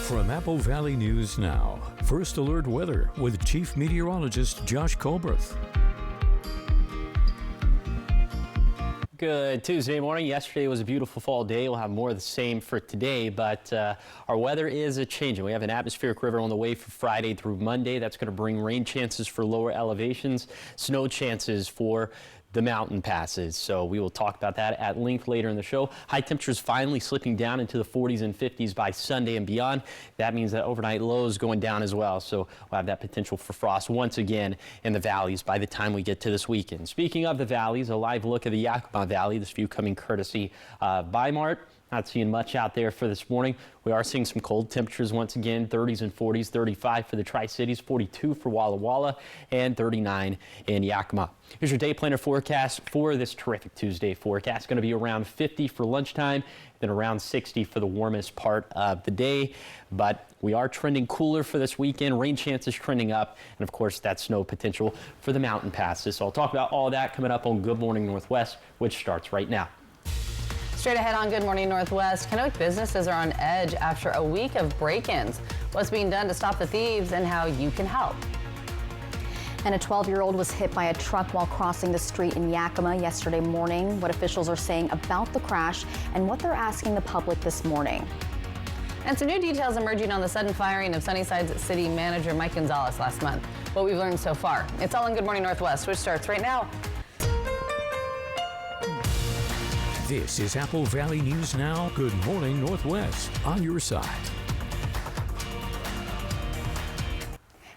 From Apple Valley News Now, First Alert Weather with Chief Meteorologist Josh Colbreth. Good Tuesday morning. Yesterday was a beautiful fall day. We'll have more of the same for today, but our weather is a changing. We have an atmospheric river on the way for Friday through Monday. That's going to bring rain chances for lower elevations, snow chances for the mountain passes. So we will talk about that at length later in the show. High temperatures finally slipping down into the 40s and 50s by Sunday and beyond. That means that overnight lows going down as well. So we'll have that potential for frost once again in the valleys by the time we get to this weekend. Speaking of the valleys, a live look at the Yakima Valley. This view coming courtesy of Bi-Mart. Not seeing much out there for this morning. We are seeing some cold temperatures once again, 30s and 40s, 35 for the Tri-Cities, 42 for Walla Walla, and 39 in Yakima. Here's your day planner forecast for this terrific Tuesday forecast. Going to be around 50 for lunchtime, then around 60 for the warmest part of the day. But we are trending cooler for this weekend. Rain chances trending up, and of course that snow potential for the mountain passes. So I'll talk about all that coming up on Good Morning Northwest, which starts right now. Straight ahead on Good Morning Northwest, Kennewick businesses are on edge after a week of break-ins. What's being done to stop the thieves and how you can help. And a 12-year-old was hit by a truck while crossing the street in Yakima yesterday morning. What officials are saying about the crash and what they're asking the public this morning. And some new details emerging on the sudden firing of Sunnyside's city manager Mike Gonzalez last month. What we've learned so far. It's all in Good Morning Northwest, which starts right now. This is Apple Valley News Now. Good Morning Northwest on your side.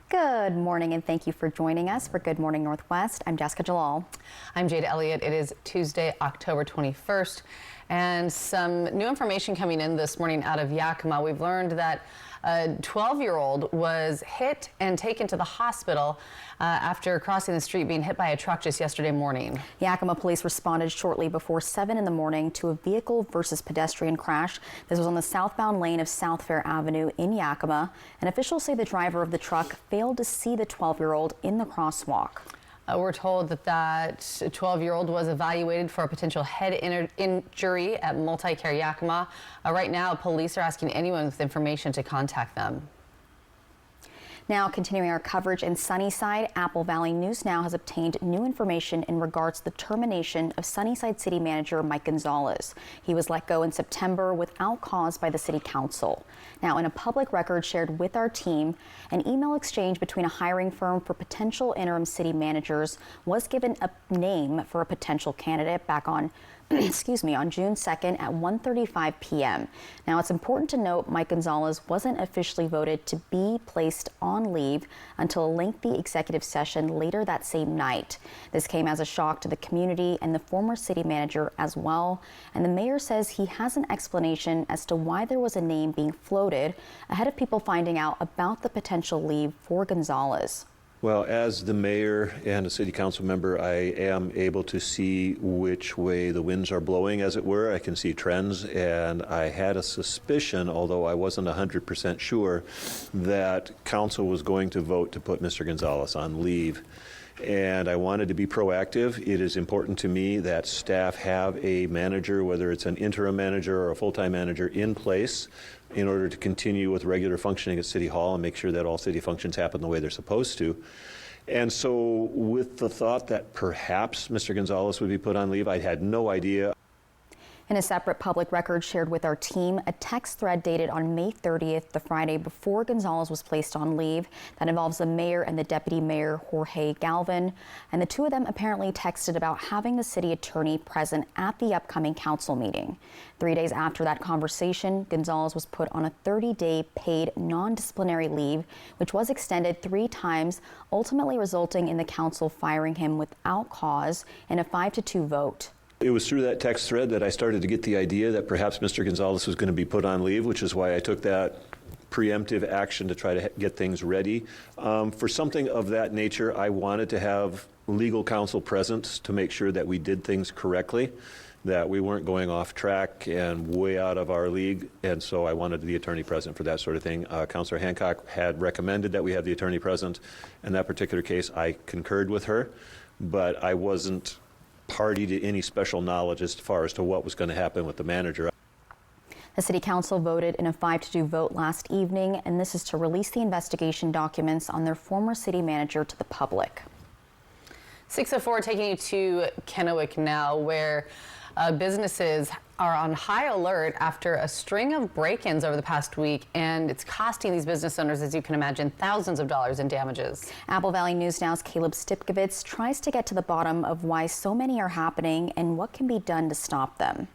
Good morning, and thank you for joining us for Good Morning Northwest. I'm Jessica Jalal. I'm Jade Elliott. It is Tuesday, October 21st, and some new information coming in this morning out of Yakima. We've learned that a 12-year-old was hit and taken to the hospital after crossing the street, being hit by a truck just yesterday morning. Yakima police responded shortly before 7 in the morning to a vehicle versus pedestrian crash. This was on the southbound lane of South Fair Avenue in Yakima, and officials say the driver of the truck failed to see the 12-year-old in the crosswalk. We're told that 12-year-old was evaluated for a potential head injury at Multi-Care Yakima. Right now, police are asking anyone with information to contact them. Now, continuing our coverage in Sunnyside, Apple Valley News Now has obtained new information in regards to the termination of Sunnyside City Manager Mike Gonzalez. He was let go in September without cause by the City Council. Now, in a public record shared with our team, an email exchange between a hiring firm for potential interim city managers was given a name for a potential candidate back on on June 2nd at 1:35 p.m. Now, it's important to note Mike Gonzalez wasn't officially voted to be placed on leave until a lengthy executive session later that same night. This came as a shock to the community and the former city manager as well. And the mayor says he has an explanation as to why there was a name being floated ahead of people finding out about the potential leave for Gonzalez. Well, as the mayor and a city council member, I am able to see which way the winds are blowing, as it were. I can see trends, and I had a suspicion, although I wasn't 100% sure, that council was going to vote to put Mr. Gonzalez on leave. And I wanted to be proactive. It is important to me that staff have a manager, whether it's an interim manager or a full-time manager, in place in order to continue with regular functioning at City Hall and make sure that all city functions happen the way they're supposed to. And so with the thought that perhaps Mr. Gonzalez would be put on leave, I had no idea. In a separate public record shared with our team, a text thread dated on May 30th, the Friday before Gonzalez was placed on leave, that involves the mayor and the deputy mayor, Jorge Galvin. And the two of them apparently texted about having the city attorney present at the upcoming council meeting. 3 days after that conversation, Gonzalez was put on a 30-day paid non-disciplinary leave, which was extended 3 times, ultimately resulting in the council firing him without cause in a 5-2 vote. It was through that text thread that I started to get the idea that perhaps Mr. Gonzalez was going to be put on leave, which is why I took that preemptive action to try to get things ready. For something of that nature, I wanted to have legal counsel present to make sure that we did things correctly, that we weren't going off track and way out of our league, and so I wanted the attorney present for that sort of thing. Councilor Hancock had recommended that we have the attorney present. In that particular case, I concurred with her, but I wasn't party to any special knowledge as far as to what was going to happen with the manager. The City Council voted in a 5-2 vote last evening, and this is to release the investigation documents on their former city manager to the public. 6:04, taking you to Kennewick now, where businesses are on high alert after a string of break-ins over the past week, and it's costing these business owners, as you can imagine, thousands of dollars in damages. Apple Valley News Now's Caleb Stipkovitz tries to get to the bottom of why so many are happening and what can be done to stop them.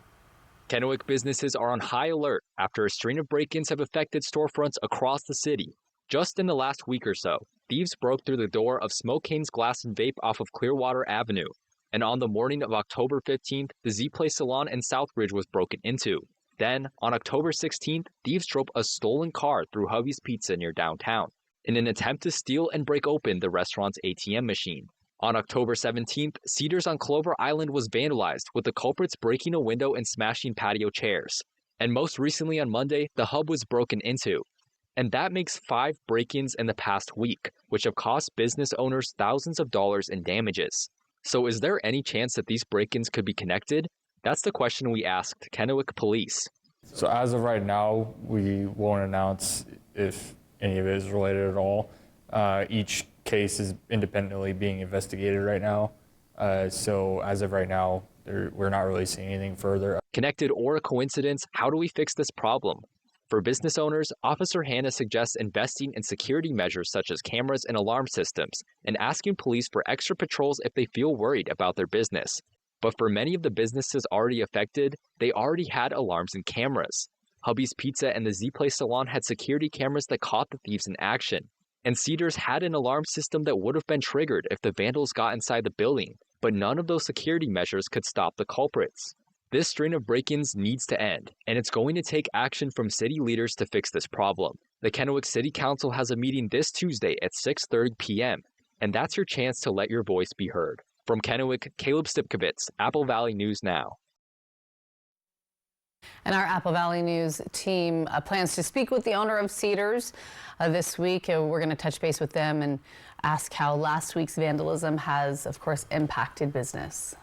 Kennewick businesses are on high alert after a string of break-ins have affected storefronts across the city. Just in the last week or so, thieves broke through the door of Smoke Hanes Glass and Vape off of Clearwater Avenue. And on the morning of October 15th, the Z Place Salon in Southbridge was broken into. Then, on October 16th, thieves drove a stolen car through Hubby's Pizza near downtown in an attempt to steal and break open the restaurant's ATM machine. On October 17th, Cedars on Clover Island was vandalized, with the culprits breaking a window and smashing patio chairs. And most recently on Monday, the Hub was broken into. And that makes 5 break-ins in the past week, which have cost business owners thousands of dollars in damages. So is there any chance that these break-ins could be connected? That's the question we asked Kennewick Police. So as of right now, we won't announce if any of it is related at all. Each case is independently being investigated right now. So as of right now, we're not releasing anything further. Connected or a coincidence, how do we fix this problem? For business owners, Officer Hanna suggests investing in security measures such as cameras and alarm systems, and asking police for extra patrols if they feel worried about their business. But for many of the businesses already affected, they already had alarms and cameras. Hubby's Pizza and the Z Place Salon had security cameras that caught the thieves in action. And Cedars had an alarm system that would have been triggered if the vandals got inside the building, but none of those security measures could stop the culprits. This string of break-ins needs to end, and it's going to take action from city leaders to fix this problem. The Kennewick City Council has a meeting this Tuesday at 6:30 p.m., and that's your chance to let your voice be heard. From Kennewick, Caleb Stipkovitz, Apple Valley News Now. And our Apple Valley News team plans to speak with the owner of Cedars this week. We're going to touch base with them and ask how last week's vandalism has, of course, impacted business.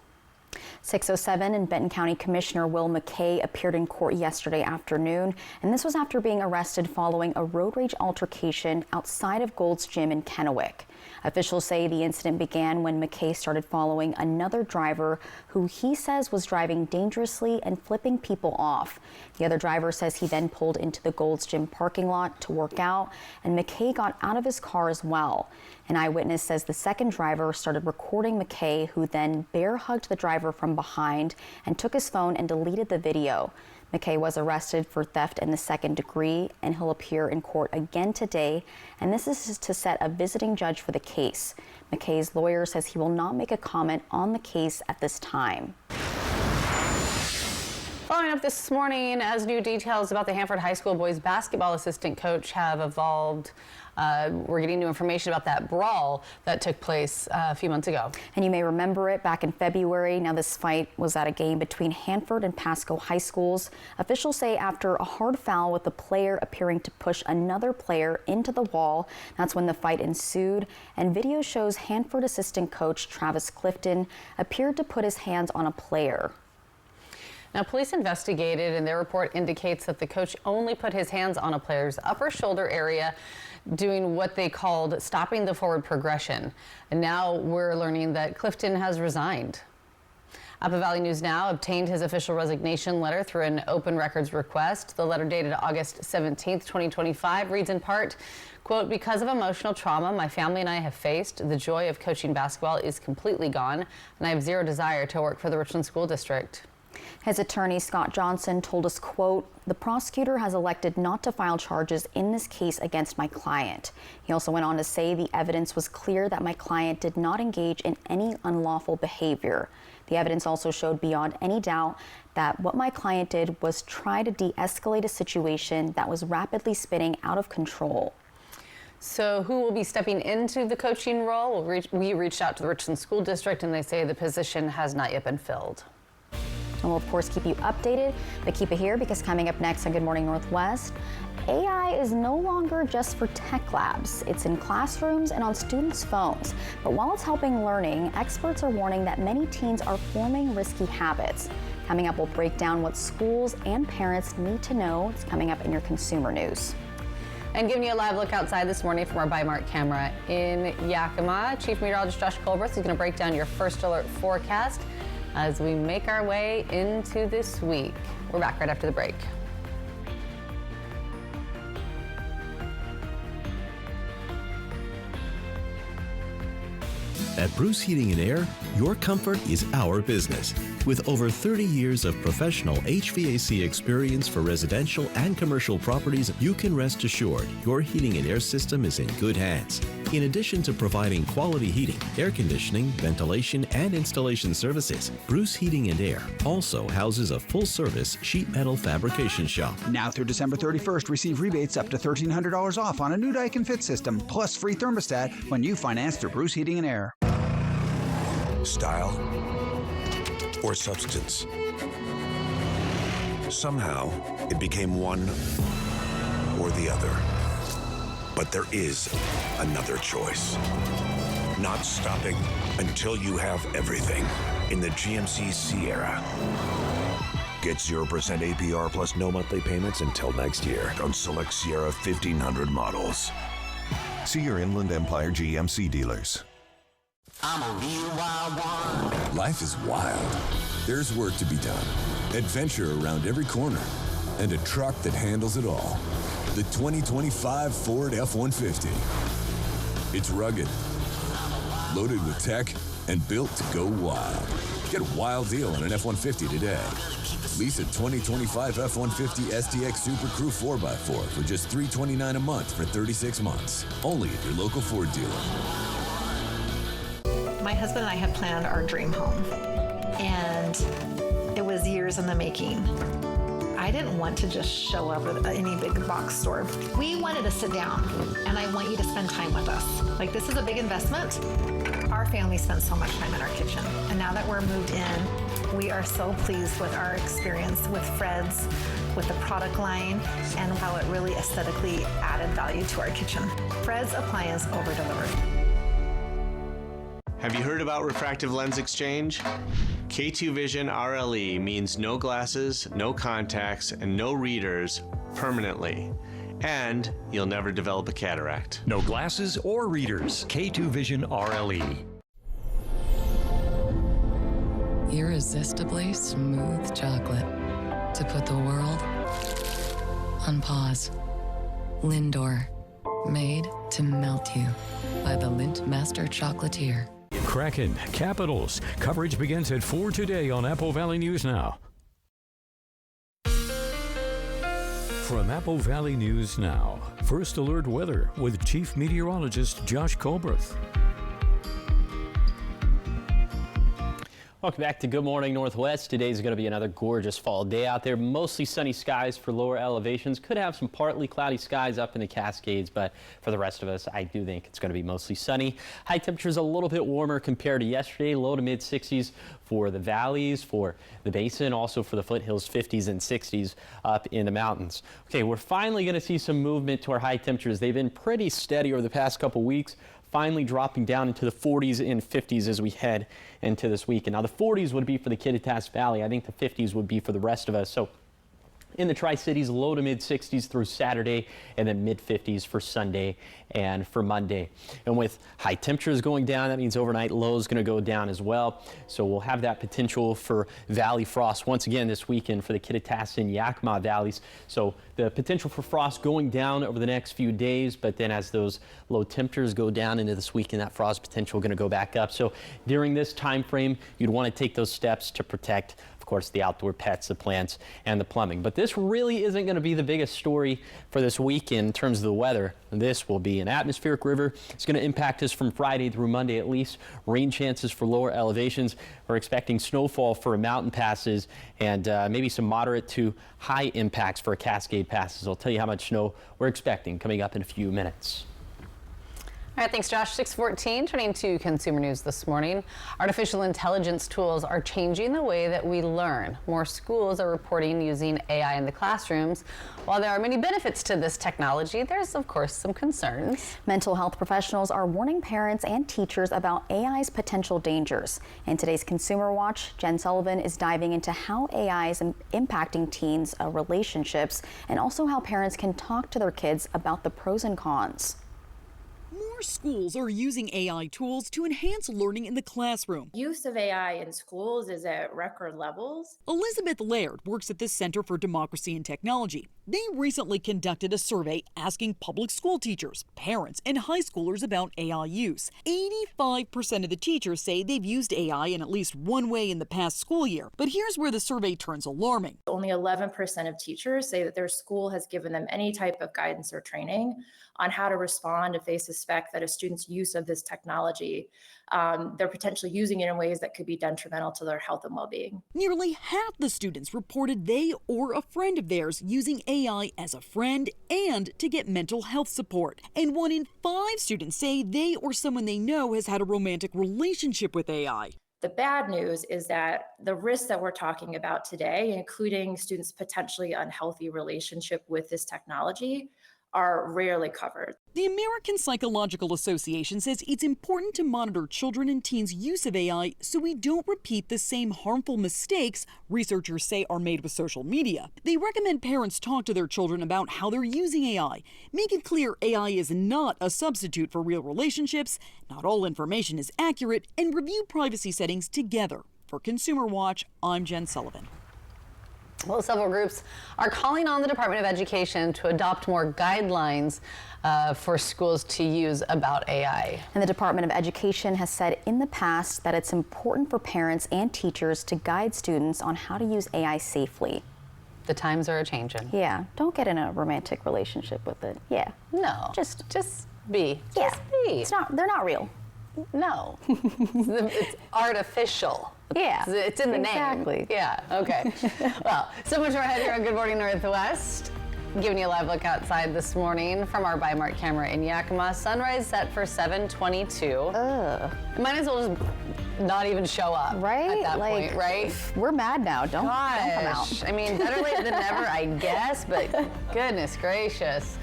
6:07, and Benton County Commissioner Will McKay appeared in court yesterday afternoon, and this was after being arrested following a road rage altercation outside of Gold's Gym in Kennewick. Officials say the incident began when McKay started following another driver who he says was driving dangerously and flipping people off. The other driver says he then pulled into the Gold's Gym parking lot to work out, and McKay got out of his car as well. An eyewitness says the second driver started recording McKay, who then bear hugged the driver from behind and took his phone and deleted the video. McKay was arrested for theft in the second degree, and he'll appear in court again today, and this is to set a visiting judge for the case. McKay's lawyer says he will not make a comment on the case at this time. Following up this morning, as new details about the Hanford High School boys basketball assistant coach have evolved, we're getting new information about that brawl that took place a few months ago. And you may remember it back in February. Now this fight was at a game between Hanford and Pasco High Schools. Officials say after a hard foul with the player appearing to push another player into the wall, that's when the fight ensued. And video shows Hanford assistant coach Travis Clifton appeared to put his hands on a player. Now, police investigated, and their report indicates that the coach only put his hands on a player's upper shoulder area, doing what they called stopping the forward progression. And now we're learning that Clifton has resigned. Apple Valley News Now obtained his official resignation letter through an open records request. The letter dated August 17th, 2025 reads in part, quote, "Because of emotional trauma my family and I have faced, the joy of coaching basketball is completely gone, and I have zero desire to work for the Richland School District." His attorney, Scott Johnson, told us, quote, "The prosecutor has elected not to file charges in this case against my client." He also went on to say the evidence was clear that my client did not engage in any unlawful behavior. The evidence also showed beyond any doubt that what my client did was try to de-escalate a situation that was rapidly spinning out of control. So who will be stepping into the coaching role? We reached out to the Richland School District, and they say the position has not yet been filled. And we'll, of course, keep you updated, but keep it here because coming up next on Good Morning Northwest, AI is no longer just for tech labs. It's in classrooms and on students' phones. But while it's helping learning, experts are warning that many teens are forming risky habits. Coming up, we'll break down what schools and parents need to know. It's coming up in your consumer news. And giving you a live look outside this morning from our Bi-Mart camera in Yakima, Chief Meteorologist Josh Colbreth is going to break down your first alert forecast as we make our way into this week. We're back right after the break. At Bruce Heating and Air, your comfort is our business. With over 30 years of professional HVAC experience for residential and commercial properties, you can rest assured your heating and air system is in good hands. In addition to providing quality heating, air conditioning, ventilation, and installation services, Bruce Heating and Air also houses a full-service sheet metal fabrication shop. Now through December 31st, receive rebates up to $1,300 off on a new Daikin Fit system, plus free thermostat when you finance through Bruce Heating and Air. Style or substance. Somehow, it became one or the other. But there is another choice. Not stopping until you have everything in the GMC Sierra. Get 0% APR plus no monthly payments until next year on select Sierra 1500 models. See your Inland Empire GMC dealers. I'm a real wild one. Life is wild. There's work to be done, adventure around every corner, and a truck that handles it all. The 2025 Ford F-150. It's rugged, loaded with tech, and built to go wild. Get a wild deal on an F-150 today. Lease a 2025 F-150 STX Super Crew 4x4 for just $329 a month for 36 months. Only at your local Ford dealer. My husband and I had planned our dream home, and it was years in the making. I didn't want to just show up at any big box store. We wanted to sit down, and I want you to spend time with us. Like, this is a big investment. Our family spends so much time in our kitchen, and now that we're moved in, we are so pleased with our experience with Fred's, with the product line, and how it really aesthetically added value to our kitchen. Fred's Appliance over-delivered. Have you heard about refractive lens exchange? K2 Vision RLE means no glasses, no contacts, and no readers permanently. And you'll never develop a cataract. No glasses or readers. K2 Vision RLE. Irresistibly smooth chocolate to put the world on pause. Lindor, made to melt you by the Lindt Master Chocolatier. Kraken, Capitals. Coverage begins at 4 today on Apple Valley News Now. From Apple Valley News Now, First Alert Weather with Chief Meteorologist Josh Colbreth. Welcome back to Good Morning Northwest. Today's going to be another gorgeous fall day out there. Mostly sunny skies for lower elevations. Could have some partly cloudy skies up in the Cascades, but for the rest of us, I do think it's going to be mostly sunny. High temperatures a little bit warmer compared to yesterday. Low to mid 60s for the valleys, for the basin, also for the foothills, 50s and 60s up in the mountains. Okay, we're finally going to see some movement to our high temperatures. They've been pretty steady over the past couple weeks, finally dropping down into the 40s and 50s as we head into this weekend. Now, the 40s would be for the Kittitas Valley. I think the 50s would be for the rest of us. So in the Tri-Cities, low to mid 60s through Saturday, and then mid 50s for Sunday and for Monday. And with high temperatures going down, that means overnight low is going to go down as well. So we'll have that potential for valley frost once again this weekend for the Kittitas and Yakima valleys. So the potential for frost going down over the next few days, but then as those low temperatures go down into this weekend, that frost potential going to go back up. So during this time frame, you'd want to take those steps to protect, of course, the outdoor pets, the plants, and the plumbing. But this really isn't going to be the biggest story for this weekend in terms of the weather. This will be an atmospheric river. It's going to impact us from Friday through Monday at least. Rain chances for lower elevations. We're expecting snowfall for mountain passes and maybe some moderate to high impacts for Cascade passes. I'll tell you how much snow we're expecting coming up in a few minutes. All right, thanks, Josh. 6:14, turning to consumer news this morning. Artificial intelligence tools are changing the way that we learn. More schools are reporting using AI in the classrooms. While there are many benefits to this technology, there's, of course, some concerns. Mental health professionals are warning parents and teachers about AI's potential dangers. In today's Consumer Watch, Jen Sullivan is diving into how AI is impacting teens' relationships and also how parents can talk to their kids about the pros and cons. More schools are using AI tools to enhance learning in the classroom. Use of AI in schools is at record levels. Elizabeth Laird works at the Center for Democracy and Technology. They recently conducted a survey asking public school teachers, parents, and high schoolers about AI use. 85% of the teachers say they've used AI in at least one way in the past school year. But here's where the survey turns alarming. Only 11% of teachers say that their school has given them any type of guidance or training on how to respond if they suspect that a student's use of this technology, they're potentially using it in ways that could be detrimental to their health and well-being. Nearly half the students reported they or a friend of theirs using AI as a friend and to get mental health support. And 1 in 5 students say they or someone they know has had a romantic relationship with AI. The bad news is that the risks that we're talking about today, including students' potentially unhealthy relationship with this technology, are rarely covered. The American Psychological Association says it's important to monitor children and teens' use of AI so we don't repeat the same harmful mistakes researchers say are made with social media. They recommend parents talk to their children about how they're using AI. Make it clear AI is not a substitute for real relationships, not all information is accurate, and review privacy settings together. For Consumer Watch, I'm Jen Sullivan. Well, several groups are calling on the Department of Education to adopt more guidelines for schools to use about AI. And the Department of Education has said in the past that it's important for parents and teachers to guide students on how to use AI safely. The times are a-changing. Yeah, don't get in a romantic relationship with it. Yeah. No. Just be. Yeah. Just be. They're not real. No. It's artificial. Yeah. It's in the name. Exactly. Yeah, okay. Well, so much more ahead here on Good Morning Northwest. Giving you a live look outside this morning from our Bi-Mart camera in Yakima. Sunrise set for 7:22. Might as well just not even show up at that point, right? We're mad now. Don't come out. I mean, better late than never, I guess, but goodness gracious.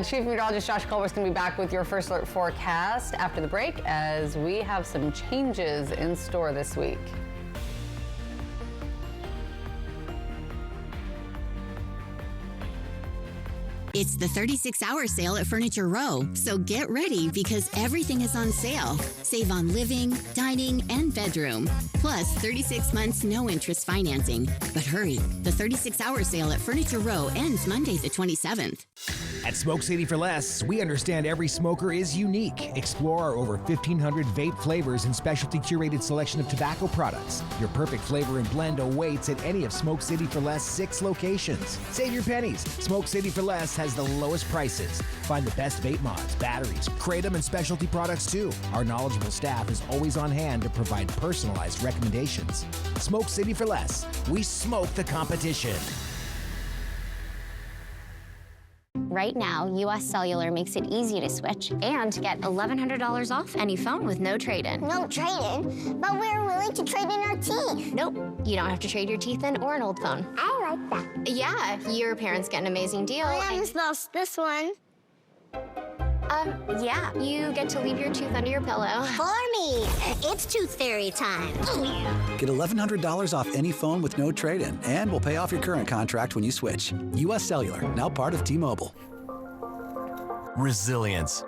Chief Meteorologist Josh Colbert is going to be back with your First Alert forecast after the break as we have some changes in store this week. It's the 36-hour sale at Furniture Row, so get ready because everything is on sale. Save on living, dining, and bedroom. Plus, 36 months no-interest financing. But hurry, the 36-hour sale at Furniture Row ends Monday the 27th. At Smoke City for Less, we understand every smoker is unique. Explore our over 1,500 vape flavors and specialty curated selection of tobacco products. Your perfect flavor and blend awaits at any of Smoke City for Less 6 locations. Save your pennies. Smoke City for Less has the lowest prices. Find the best vape mods, batteries, kratom, and specialty products too. Our knowledgeable staff is always on hand to provide personalized recommendations. Smoke City for Less. We smoke the competition. Right now, U.S. Cellular makes it easy to switch and get $1,100 off any phone with no trade-in. No trade-in? But we're willing to trade in our teeth. Nope, you don't have to trade your teeth in or an old phone. I like that. Yeah, your parents get an amazing deal. I almost lost this one. Yeah, you get to leave your tooth under your pillow. For me, it's Tooth Fairy time. Get $1,100 off any phone with no trade-in, and we'll pay off your current contract when you switch. U.S. Cellular, now part of T-Mobile. Resilience.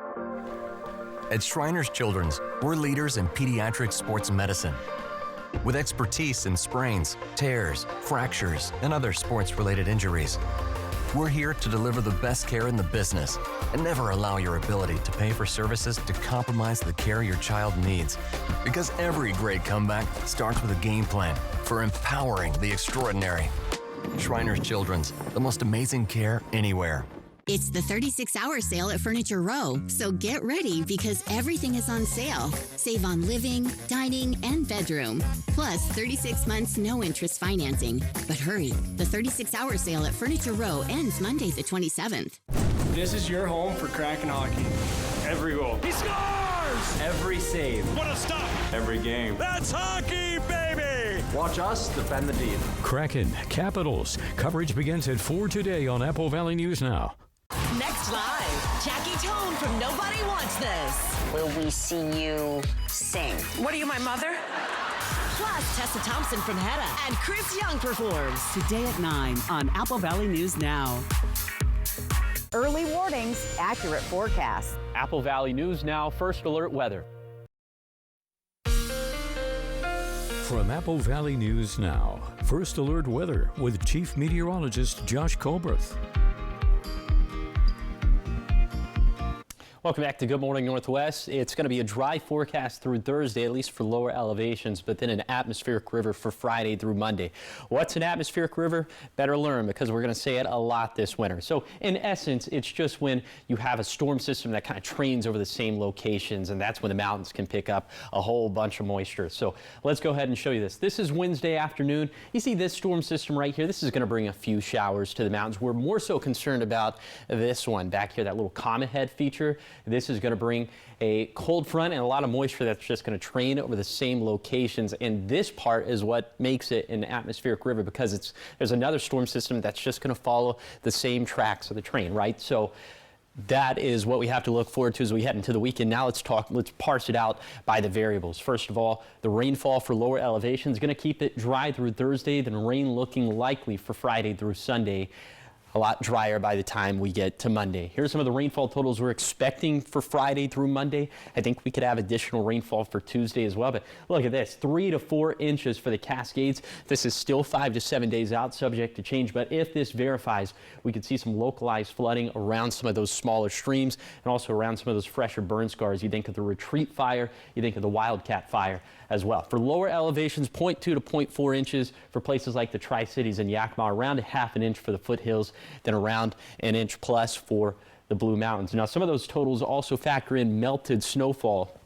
At Shriners Children's, we're leaders in pediatric sports medicine. With expertise in sprains, tears, fractures, and other sports-related injuries. We're here to deliver the best care in the business and never allow your ability to pay for services to compromise the care your child needs. Because every great comeback starts with a game plan for empowering the extraordinary. Shriners Children's, the most amazing care anywhere. It's the 36-hour sale at Furniture Row, so get ready because everything is on sale. Save on living, dining, and bedroom. Plus, 36 months no-interest financing. But hurry, the 36-hour sale at Furniture Row ends Monday the 27th. This is your home for Kraken Hockey. Every goal. He scores! Every save. What a stop! Every game. That's hockey, baby! Watch us defend the deep. Kraken, Capitals. Coverage begins at 4 today on Apple Valley News Now. Next live, Jackie Tone from Nobody Wants This. Will we see you sing? What are you, my mother? Plus, Tessa Thompson from Hedda and Chris Young performs. Today at 9 on Apple Valley News Now. Early warnings, accurate forecasts. Apple Valley News Now, First Alert Weather. From Apple Valley News Now, First Alert Weather with Chief Meteorologist Josh Colbert. Welcome back to Good Morning Northwest. It's going to be a dry forecast through Thursday, at least for lower elevations, but then an atmospheric river for Friday through Monday. What's an atmospheric river? Better learn, because we're going to say it a lot this winter. So in essence, it's just when you have a storm system that kind of trains over the same locations, and that's when the mountains can pick up a whole bunch of moisture. So let's go ahead and show you this. This is Wednesday afternoon. You see this storm system right here? This is going to bring a few showers to the mountains. We're more so concerned about this one back here, that little comet head feature. This is going to bring a cold front and a lot of moisture that's just going to train over the same locations. And this part is what makes it an atmospheric river, because there's another storm system that's just going to follow the same tracks of the train, right? So that is what we have to look forward to as we head into the weekend. Now let's parse it out by the variables. First of all, the rainfall for lower elevations is going to keep it dry through Thursday, then rain looking likely for Friday through Sunday. A lot drier by the time we get to Monday. Here's some of the rainfall totals we're expecting for Friday through Monday. I think we could have additional rainfall for Tuesday as well, but look at this, 3 to 4 inches for the Cascades. This is still 5 to 7 days out, subject to change, but if this verifies, we could see some localized flooding around some of those smaller streams and also around some of those fresher burn scars. You think of the Retreat fire, you think of the Wildcat fire as well. For lower elevations, 0.2 to 0.4 inches for places like the Tri-Cities and Yakima, around 1/2 inch for the foothills, then around 1 inch plus for the Blue Mountains. Now, some of those totals also factor in melted snowfall,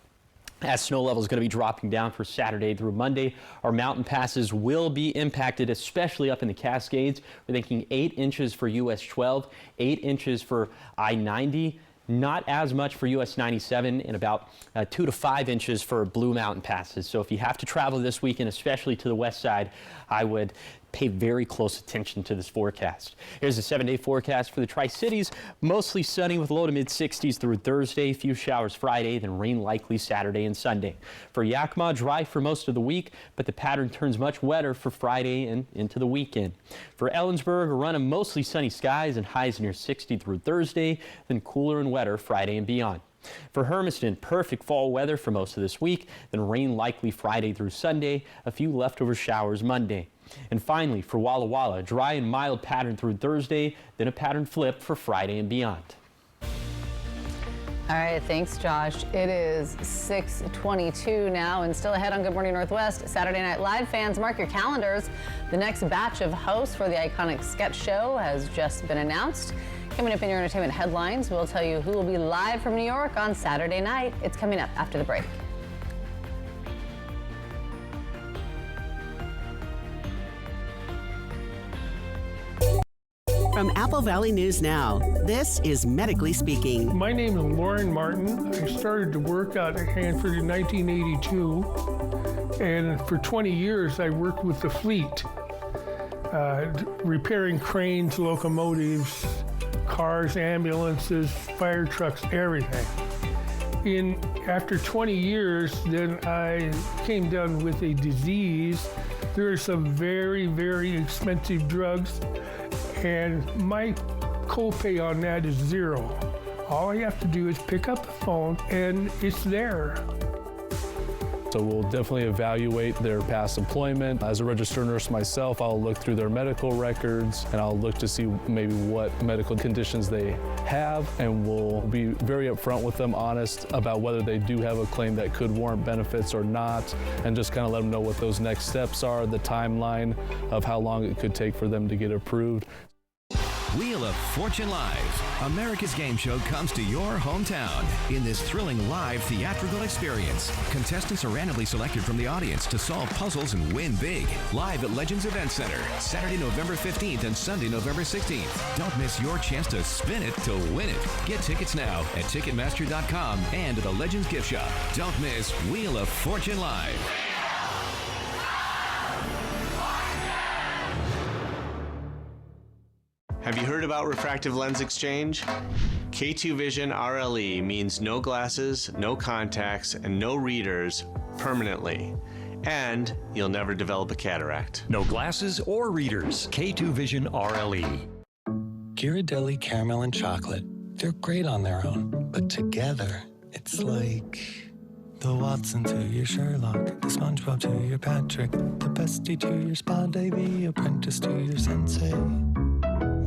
as snow level is going to be dropping down for Saturday through Monday. Our mountain passes will be impacted, especially up in the Cascades. We're thinking 8 inches for US 12, 8 inches for I-90. Not as much for US 97, and about 2 to 5 inches for Blue Mountain passes. So if you have to travel this weekend, especially to the west side, I would pay very close attention to this forecast. Here's a 7-day forecast for the Tri-Cities. Mostly sunny with low to mid-60s through Thursday. Few showers Friday, then rain likely Saturday and Sunday. For Yakima, dry for most of the week, but the pattern turns much wetter for Friday and into the weekend. For Ellensburg, a run of mostly sunny skies and highs near 60 through Thursday, then cooler and wetter Friday and beyond. For Hermiston, perfect fall weather for most of this week, then rain likely Friday through Sunday, a few leftover showers Monday. And finally, for Walla Walla, dry and mild pattern through Thursday, then a pattern flip for Friday and beyond. All right, thanks, Josh. It is 6:22 now, and still ahead on Good Morning Northwest. Saturday Night Live fans, mark your calendars. The next batch of hosts for the iconic sketch show has just been announced. Coming up in your entertainment headlines, we'll tell you who will be live from New York on Saturday night. It's coming up after the break. From Apple Valley News Now, this is Medically Speaking. My name is Lauren Martin. I started to work out at Hanford in 1982, and for 20 years I worked with the fleet, repairing cranes, locomotives, cars, ambulances, fire trucks, everything. After 20 years, then I came down with a disease. There are some very, very expensive drugs, and my copay on that is $0. All I have to do is pick up the phone and it's there. So we'll definitely evaluate their past employment. As a registered nurse myself, I'll look through their medical records and I'll look to see maybe what medical conditions they have, and we'll be very upfront with them, honest about whether they do have a claim that could warrant benefits or not, and just kind of let them know what those next steps are, the timeline of how long it could take for them to get approved. Wheel of Fortune Live. America's game show comes to your hometown in this thrilling live theatrical experience. Contestants are randomly selected from the audience to solve puzzles and win big. Live at Legends Event Center, Saturday, November 15th and Sunday, November 16th. Don't miss your chance to spin it to win it. Get tickets now at Ticketmaster.com and at the Legends Gift Shop. Don't miss Wheel of Fortune Live. Have you heard about refractive lens exchange? K2 Vision RLE means no glasses, no contacts, and no readers permanently. And you'll never develop a cataract. No glasses or readers. K2 Vision RLE. Ghirardelli caramel and chocolate. They're great on their own, but together, it's like the Watson to your Sherlock, the SpongeBob to your Patrick, the bestie to your spa Davy, apprentice to your sensei.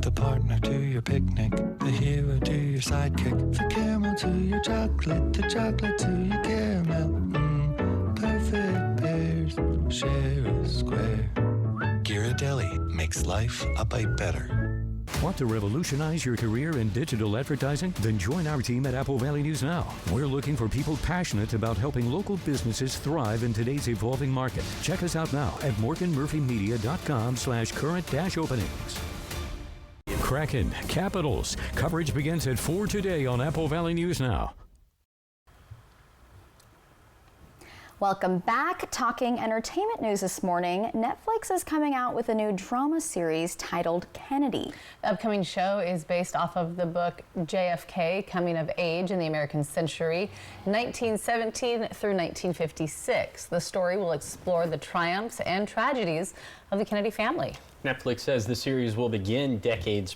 The partner to your picnic, the hero to your sidekick, the caramel to your chocolate, the chocolate to your caramel. Perfect pairs, share a square. Ghirardelli makes life a bite better. Want to revolutionize your career in digital advertising? Then join our team at Apple Valley News Now. We're looking for people passionate about helping local businesses thrive in today's evolving market. Check us out now at morganmurphymedia.com/current-openings. Kraken, Capitals. Coverage begins at 4 today on Apple Valley News Now. Welcome back. Talking entertainment news this morning. Netflix is coming out with a new drama series titled Kennedy. The upcoming show is based off of the book JFK, Coming of Age in the American Century, 1917 through 1956. The story will explore the triumphs and tragedies of the Kennedy family. Netflix says the series will begin decades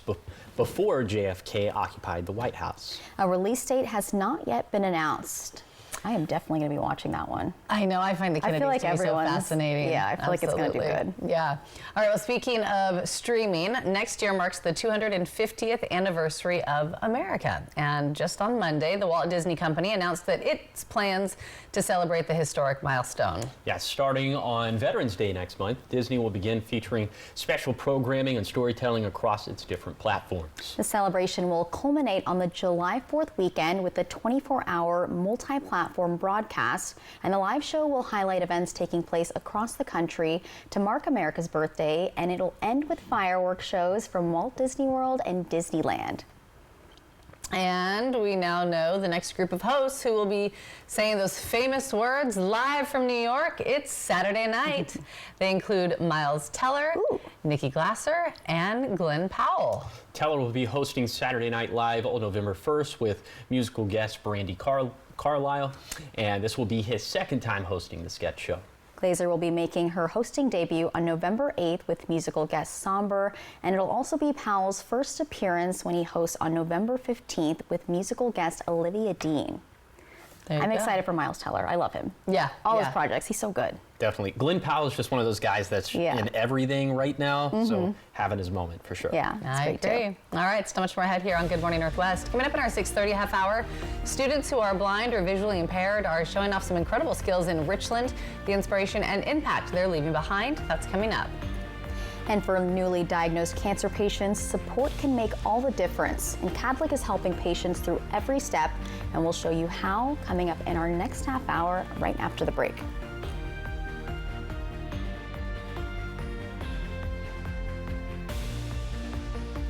before JFK occupied the White House. A release date has not yet been announced. I am definitely going to be watching that one. I know. I find the Kennedys to be so fascinating. Yeah, I feel like it's going to do good. Yeah. All right. Well, speaking of streaming, next year marks the 250th anniversary of America. And just on Monday, the Walt Disney Company announced that its plans to celebrate the historic milestone. Yeah, starting on Veterans Day next month, Disney will begin featuring special programming and storytelling across its different platforms. The celebration will culminate on the July 4th weekend with the 24-hour multi-platform broadcast, and the live show will highlight events taking place across the country to mark America's birthday, and it'll end with fireworks shows from Walt Disney World and Disneyland. And we now know the next group of hosts who will be saying those famous words live from New York. It's Saturday night. They include Miles Teller, Nikki Glasser, and Glenn Powell. Teller will be hosting Saturday Night Live on November 1st with musical guest Brandi Carlile, and this will be his second time hosting the sketch show. Glazer will be making her hosting debut on November 8th with musical guest Somber, and it'll also be Powell's first appearance when he hosts on November 15th with musical guest Olivia Dean. I'm excited for Miles Teller. I love him. Yeah. All his projects. He's so good. Definitely. Glenn Powell is just one of those guys that's in everything right now, so having his moment for sure. Yeah, I agree. All right, so much more ahead here on Good Morning Northwest. Coming up in our 6:30 half hour, students who are blind or visually impaired are showing off some incredible skills in Richland, the inspiration and impact they're leaving behind. That's coming up. And for newly diagnosed cancer patients, support can make all the difference. And Catholic is helping patients through every step, and we'll show you how coming up in our next half hour right after the break.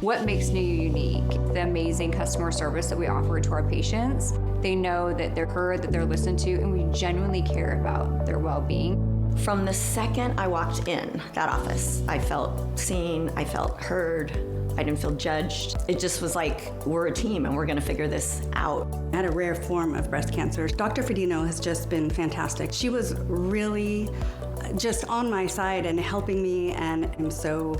What makes NUU unique? The amazing customer service that we offer to our patients. They know that they're heard, that they're listened to, and we genuinely care about their well-being. From the second I walked in that office, I felt seen, I felt heard, I didn't feel judged. It just was like, we're a team and we're gonna figure this out. I had a rare form of breast cancer. Dr. Fedino has just been fantastic. She was really just on my side and helping me, and I'm so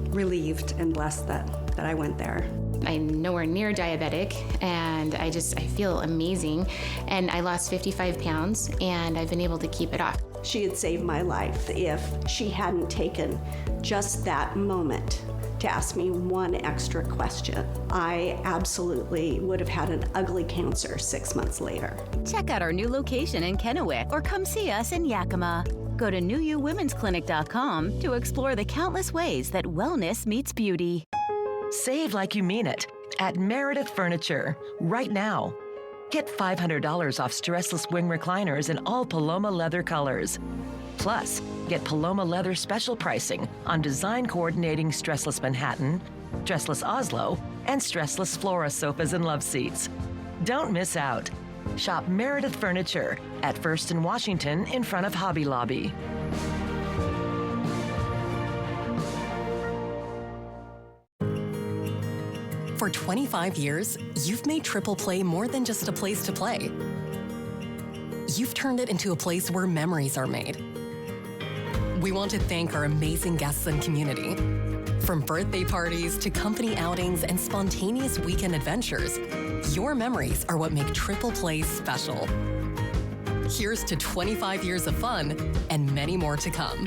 relieved and blessed that I went there. I'm nowhere near diabetic, and I feel amazing. And I lost 55 pounds, and I've been able to keep it off. She had saved my life if she hadn't taken just that moment to ask me one extra question. I absolutely would have had an ugly cancer 6 months later. Check out our new location in Kennewick or come see us in Yakima. Go to NUUWomen'sClinic.com to explore the countless ways that wellness meets beauty. Save like you mean it at Meredith Furniture right now. Get $500 off stressless wing recliners in all Paloma leather colors. Plus, get Paloma leather special pricing on design coordinating stressless Manhattan, stressless Oslo, and stressless Flora sofas and love seats. Don't miss out. Shop Meredith Furniture at First and Washington in front of Hobby Lobby. For 25 years, you've made Triple Play more than just a place to play. You've turned it into a place where memories are made. We want to thank our amazing guests and community. From birthday parties to company outings and spontaneous weekend adventures, your memories are what make Triple Play special. Here's to 25 years of fun and many more to come.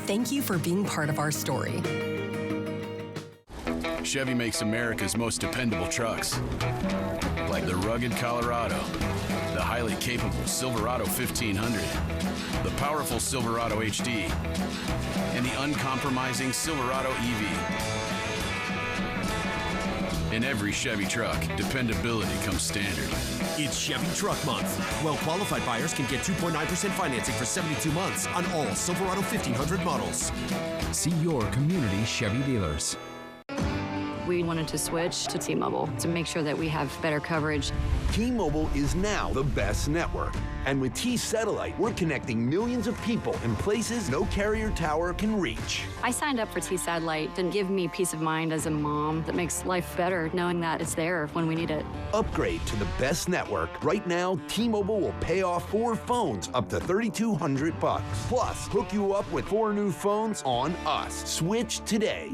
Thank you for being part of our story. Chevy makes America's most dependable trucks, like the rugged Colorado, the highly capable Silverado 1500, the powerful Silverado HD, and the uncompromising Silverado EV. In every Chevy truck, dependability comes standard. It's Chevy Truck Month. Well-qualified buyers can get 2.9% financing for 72 months on all Silverado 1500 models. See your community Chevy dealers. We wanted to switch to T-Mobile to make sure that we have better coverage. T-Mobile is now the best network. And with T-Satellite, we're connecting millions of people in places no carrier tower can reach. I signed up for T-Satellite to give me peace of mind as a mom that makes life better knowing that it's there when we need it. Upgrade to the best network. Right now, T-Mobile will pay off 4 phones up to $3,200. Plus, hook you up with 4 new phones on us. Switch today.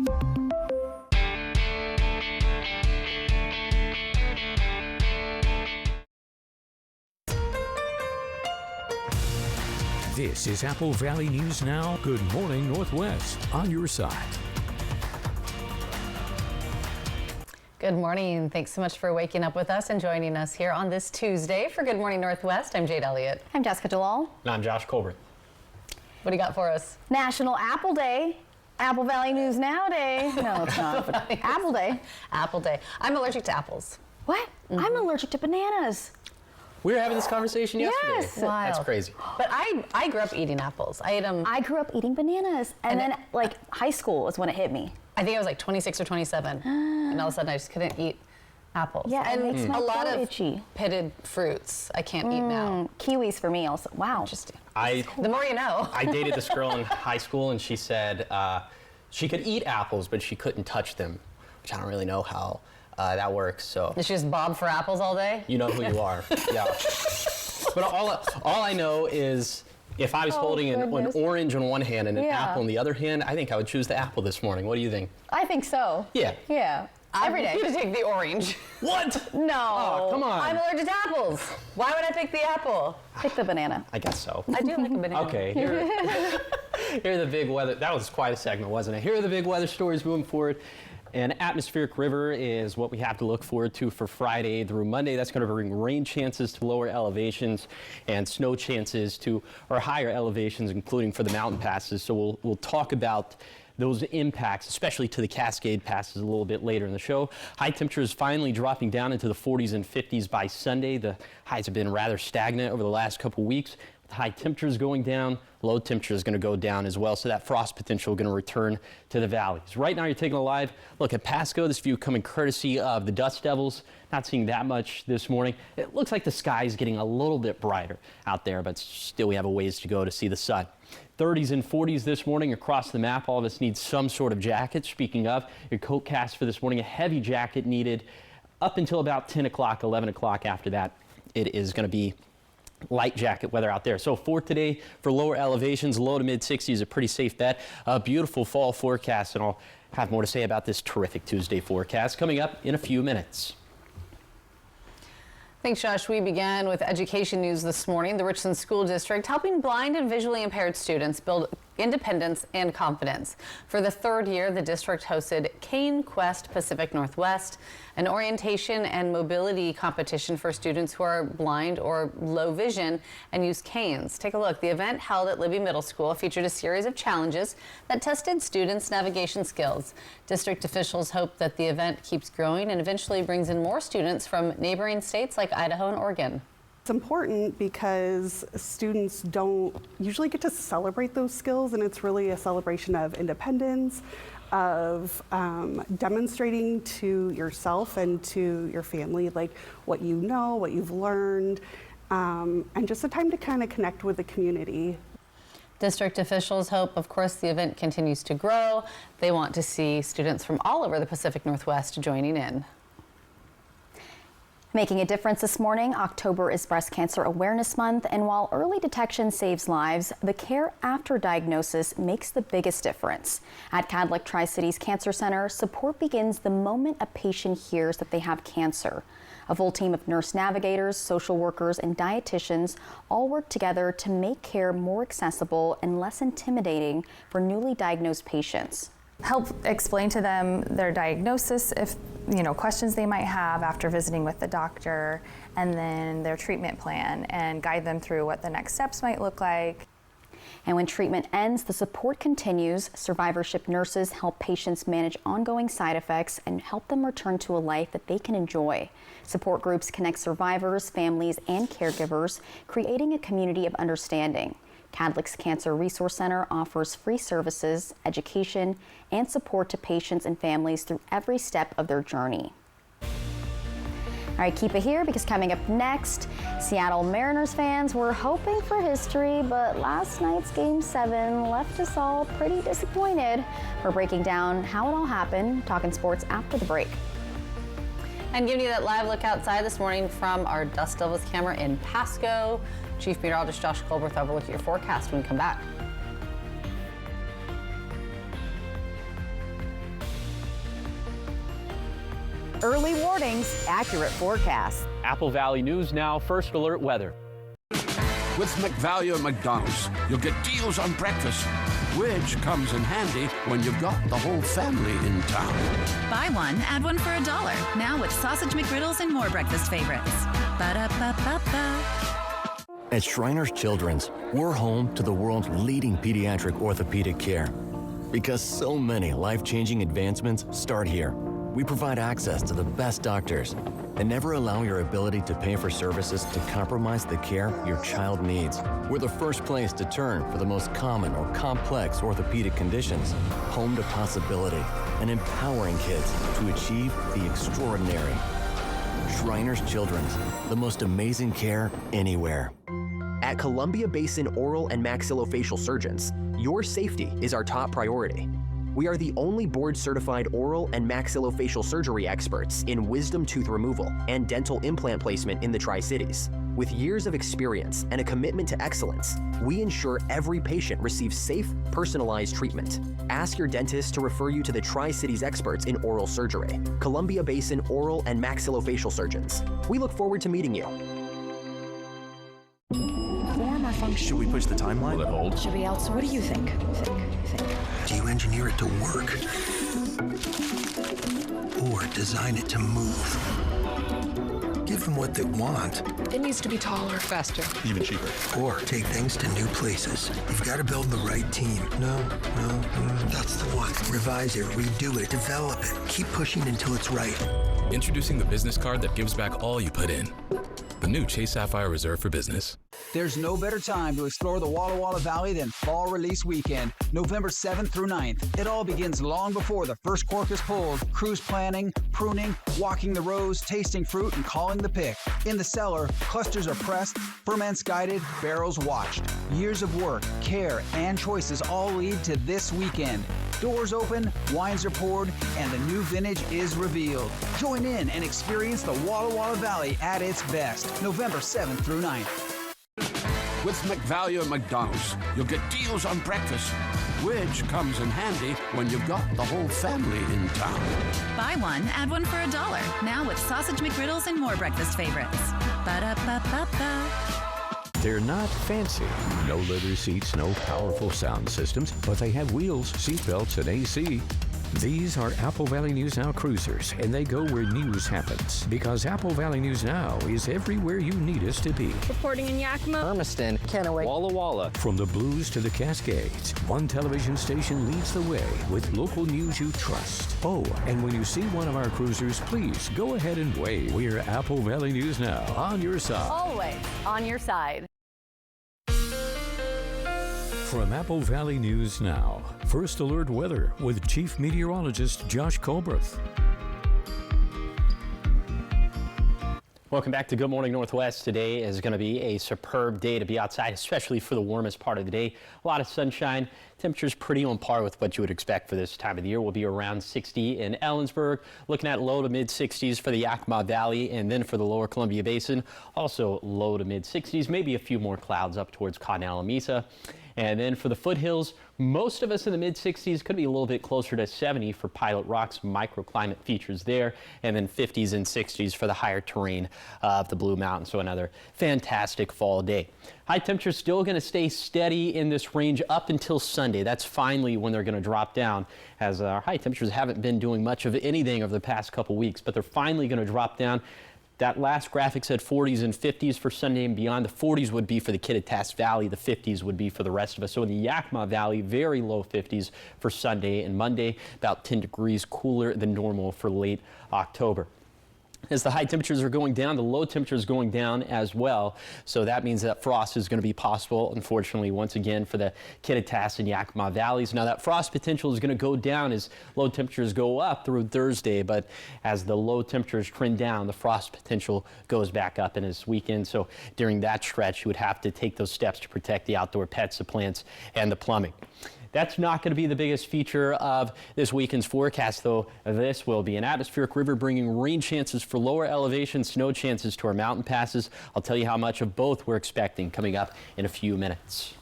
This is Apple Valley News Now. Good morning, Northwest, on your side. Good morning. Thanks so much for waking up with us and joining us here on this Tuesday for Good Morning Northwest. I'm Jade Elliott. I'm Jessica Jalal. And I'm Josh Colbert. What do you got for us? National Apple Day. Apple Valley News Now Day. No, it's not. But Apple Day. Apple Day. I'm allergic to apples. What? I'm allergic to bananas. We were having this conversation yesterday. Yes. Wild. That's crazy. But I grew up eating apples. I ate them. I grew up eating bananas. And then, like, high school is when it hit me. I think I was like 26 or 27. And all of a sudden, I just couldn't eat apples. Yeah, it makes my a lot of itchy. pitted fruits I can't eat now. Kiwis for me also. Wow. Interesting. The more you know. I dated this girl in high school, and she said she could eat apples, but she couldn't touch them, which I don't really know how that works. So. Did she just bob for apples all day? You know who you are. Yeah. But all I know is if I was holding an orange in one hand and an apple in the other hand, I think I would choose the apple this morning. What do you think? I think so. Yeah. Yeah. Every day. I'm going to take the orange. What? No. Oh, come on. I'm allergic to apples. Why would I pick the apple? Pick the banana. I guess so. I do like a banana. Okay. Here are the big weather. That was quite a segment, wasn't it? Here are the big weather stories moving forward. An atmospheric river is what we have to look forward to for Friday through Monday. That's going to bring rain chances to lower elevations and snow chances to our higher elevations, including for the mountain passes. So we'll talk about those impacts, especially to the Cascade passes, a little bit later in the show. High temperatures finally dropping down into the 40s and 50s by Sunday. The highs have been rather stagnant over the last couple weeks. With high temperatures going down, low temperature is going to go down as well, so that frost potential going to return to the valleys. Right now, you're taking a live look at Pasco. This view coming courtesy of the Dust Devils. Not seeing that much this morning. It looks like the sky is getting a little bit brighter out there, but still we have a ways to go to see the sun. 30s and 40s this morning across the map. All of us need some sort of jacket. Speaking of, your coat cast for this morning, a heavy jacket needed up until about 10 o'clock, 11 o'clock. After that, it is going to be light jacket weather out there. So for today, for lower elevations, low to mid 60s, a pretty safe bet. A beautiful fall forecast, and I'll have more to say about this terrific Tuesday forecast coming up in a few minutes. Thanks, Josh. We began with education news this morning. The Richland School District helping blind and visually impaired students build independence, and confidence. For the third year, the district hosted Cane Quest Pacific Northwest, an orientation and mobility competition for students who are blind or low vision and use canes. Take a look. The event held at Libby Middle School featured a series of challenges that tested students' navigation skills. District officials hope that the event keeps growing and eventually brings in more students from neighboring states like Idaho and Oregon. It's important because students don't usually get to celebrate those skills, and it's really a celebration of independence, of demonstrating to yourself and to your family like what you know, what you've learned, and just a time to kind of connect with the community. District officials hope, of course, the event continues to grow. They want to see students from all over the Pacific Northwest joining in. Making a difference this morning, October is Breast Cancer Awareness Month, and while early detection saves lives, the care after diagnosis makes the biggest difference. At Cadlick Tri-Cities Cancer Center, support begins the moment a patient hears that they have cancer. A full team of nurse navigators, social workers, and dietitians all work together to make care more accessible and less intimidating for newly diagnosed patients. Help explain to them their diagnosis, if questions they might have after visiting with the doctor, and then their treatment plan, and guide them through what the next steps might look like. And when treatment ends, the support continues. Survivorship nurses help patients manage ongoing side effects and help them return to a life that they can enjoy. Support groups connect survivors, families, and caregivers, creating a community of understanding. Cadlick's Cancer Resource Center offers free services, education, and support to patients and families through every step of their journey. All right, keep it here because coming up next, Seattle Mariners fans were hoping for history, but last night's Game 7 left us all pretty disappointed. We're breaking down how it all happened, talking sports after the break. And giving you that live look outside this morning from our Dust Devils camera in Pasco. Chief Meteorologist Josh Colbert will have a look at your forecast when we come back. Early warnings, accurate forecasts. Apple Valley News Now, first alert weather. With McValue at McDonald's, you'll get deals on breakfast, which comes in handy when you've got the whole family in town. Buy one, add one for $1. Now with Sausage McGriddles and more breakfast favorites. Ba-da-ba-ba-ba. At Shriners Children's, we're home to the world's leading pediatric orthopedic care. Because so many life-changing advancements start here. We provide access to the best doctors and never allow your ability to pay for services to compromise the care your child needs. We're the first place to turn for the most common or complex orthopedic conditions. Home to possibility and empowering kids to achieve the extraordinary. Shriners Children's, the most amazing care anywhere. At Columbia Basin Oral and Maxillofacial Surgeons, your safety is our top priority. We are the only board-certified oral and maxillofacial surgery experts in wisdom tooth removal and dental implant placement in the Tri-Cities. With years of experience and a commitment to excellence, we ensure every patient receives safe, personalized treatment. Ask your dentist to refer you to the Tri-Cities experts in oral surgery, Columbia Basin Oral and Maxillofacial Surgeons. We look forward to meeting you. Form or function? Should we push the timeline? Will it hold? Should we outsource? What do you think? Do you engineer it to work? Or design it to move? Give them what they want. It needs to be taller, faster. Even cheaper. Or take things to new places. You've got to build the right team. No, that's the one. Revise it, redo it, develop it. Keep pushing until it's right. Introducing the business card that gives back all you put in. The new Chase Sapphire Reserve for Business. There's no better time to explore the Walla Walla Valley than Fall Release Weekend, November 7th through 9th. It all begins long before the first cork is pulled. Cruise planning, pruning, walking the rows, tasting fruit, and calling the pick. In the cellar, clusters are pressed, ferments guided, barrels watched. Years of work, care, and choices all lead to this weekend. Doors open, wines are poured, and the new vintage is revealed. Join in and experience the Walla Walla Valley at its best, November 7th through 9th. With McValue at McDonald's, you'll get deals on breakfast, which comes in handy when you've got the whole family in town. Buy one, add one for $1. Now with Sausage McGriddles and more breakfast favorites. Ba-da-ba-ba-ba. They're not fancy. No leather seats, no powerful sound systems, but they have wheels, seat belts, and AC. These are Apple Valley News Now cruisers, and they go where news happens. Because Apple Valley News Now is everywhere you need us to be. Reporting in Yakima, Hermiston, Kennewick, Walla Walla. From the Blues to the Cascades, one television station leads the way with local news you trust. Oh, and when you see one of our cruisers, please go ahead and wave. We're Apple Valley News Now, on your side. Always on your side. From Apple Valley News Now, First Alert Weather with Chief Meteorologist Josh Colbreth. Welcome back to Good Morning Northwest. Today is going to be a superb day to be outside, especially for the warmest part of the day. A lot of sunshine. Temperatures pretty on par with what you would expect for this time of the year. We'll be around 60 in Ellensburg, looking at low to mid 60s for the Yakima Valley, and then for the lower Columbia Basin, also low to mid 60s, maybe a few more clouds up towards Cottonelle and Mesa. And then for the foothills, most of us in the mid 60s, could be a little bit closer to 70 for Pilot Rock's microclimate features there, and then 50s and 60s for the higher terrain of the Blue Mountains. So another fantastic fall day. High temperatures still going to stay steady in this range up until Sunday. That's finally when they're going to drop down, as our high temperatures haven't been doing much of anything over the past couple weeks, but they're finally going to drop down. That last graphic said 40s and 50s for Sunday and beyond. The 40s would be for the Kittitas Valley. The 50s would be for the rest of us. So in the Yakima Valley, very low 50s for Sunday and Monday, about 10 degrees cooler than normal for late October. As the high temperatures are going down, the low temperatures going down as well. So that means that frost is going to be possible, unfortunately, once again for the Kittitas and Yakima Valleys. Now that frost potential is going to go down as low temperatures go up through Thursday, but as the low temperatures trend down, the frost potential goes back up in this weekend. So during that stretch, you would have to take those steps to protect the outdoor pets, the plants, and the plumbing. That's not going to be the biggest feature of this weekend's forecast, though. This will be an atmospheric river bringing rain chances for lower elevation, snow chances to our mountain passes. I'll tell you how much of both we're expecting coming up in a few minutes.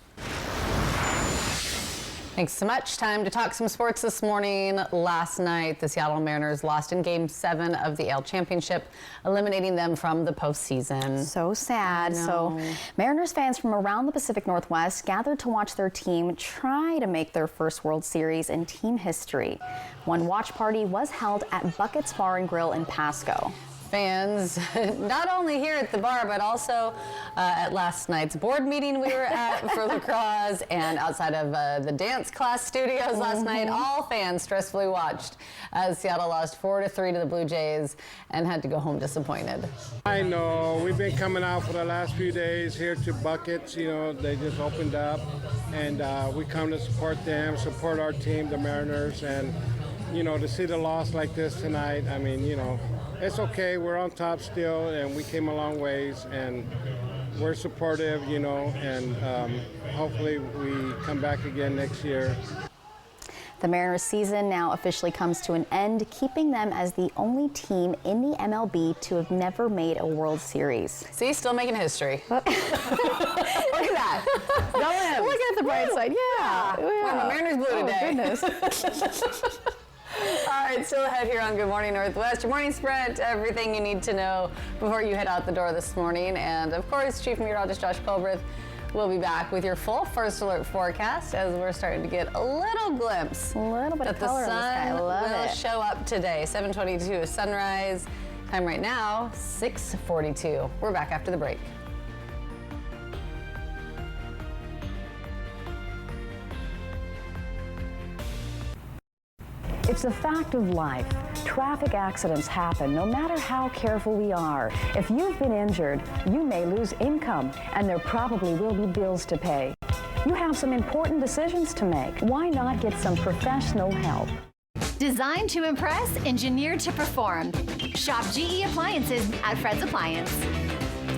Thanks so much. Time to talk some sports this morning. Last night, the Seattle Mariners lost in Game 7 of the AL Championship, eliminating them from the postseason. So sad. So Mariners fans from around the Pacific Northwest gathered to watch their team try to make their first World Series in team history. One watch party was held at Buckets Bar and Grill in Pasco. Fans, not only here at the bar, but also at last night's board meeting we were at for lacrosse and outside of the dance class studios last night. All fans stressfully watched as Seattle lost 4-3 to the Blue Jays and had to go home disappointed. I know. We've been coming out for the last few days here to Buckets. You know, they just opened up, and we come to support them, support our team, the Mariners, and, you know, to see the loss like this tonight, I mean, you know, it's okay. We're on top still, and we came a long ways, and we're supportive, you know, and hopefully we come back again next year. The Mariners season now officially comes to an end, keeping them as the only team in the MLB to have never made a World Series. See, still making history. Look at that. Go Look at the bright side. Yeah. Well, my Mariners blue today. Goodness. All right, still ahead here on Good Morning Northwest. Your morning sprint, everything you need to know before you head out the door this morning. And of course, Chief Meteorologist Josh Colbreth will be back with your full First Alert forecast as we're starting to get a little glimpse. A little bit of color in the sky. I love will it. show up today. 7:22 is sunrise. Time right now, 6:42. We're back after the break. It's a fact of life. Traffic accidents happen no matter how careful we are. If you've been injured, you may lose income, and there probably will be bills to pay. You have some important decisions to make. Why not get some professional help? Designed to impress, engineered to perform. Shop GE Appliances at Fred's Appliance.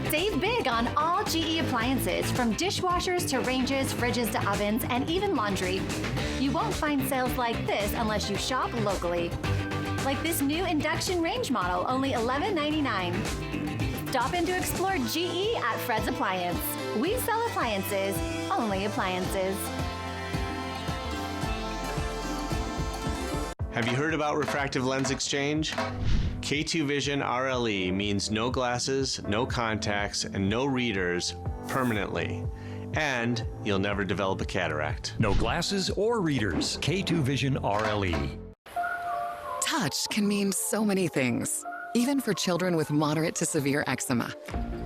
Save big on all GE appliances, from dishwashers to ranges, fridges to ovens, and even laundry. You won't find sales like this unless you shop locally. Like this new induction range model, only $11.99. Stop in to explore GE at Fred's Appliance. We sell appliances, only appliances. Have you heard about refractive lens exchange? K2 Vision RLE means no glasses, no contacts, and no readers permanently. And you'll never develop a cataract. No glasses or readers. K2 Vision RLE. Touch can mean so many things, even for children with moderate to severe eczema.